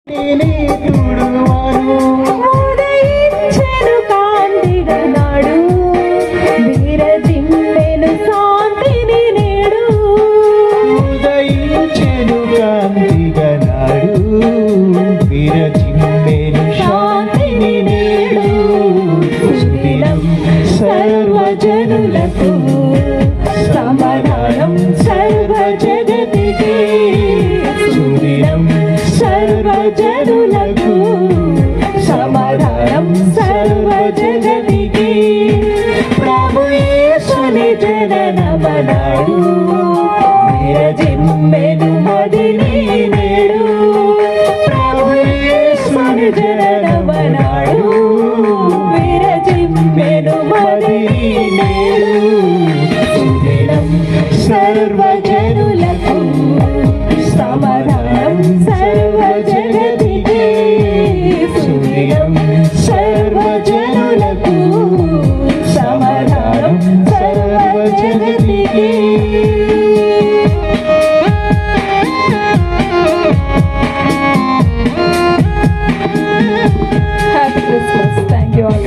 ఉదయించెను కాంతిగా నాడు, విరజిమ్మెను శాంతిని నేడు. ఉదయించెను కాంతిగా నాడు, విరజిమ్మెను శాంతిని నేడు. సుదినం సర్వజనులకు సమాధానం సర్వ జగతికి. సుదినం సర్వజనులకు సమాధానం సర్వ జగతికి. ప్రభు యేసుని జననమనాడు, విరజిమ్మెను మదిని నేడు. ప్రభు యేసుని జననమనాడు, విరజిమ్మెను మదిని నేడు. సుదినం సర్వజనులకు సమాధానం సర్వ జగతికి. సుదినం సర్వజనులకు సమాధానం సర్వ జగతికి. Happy Christmas. Thank you all.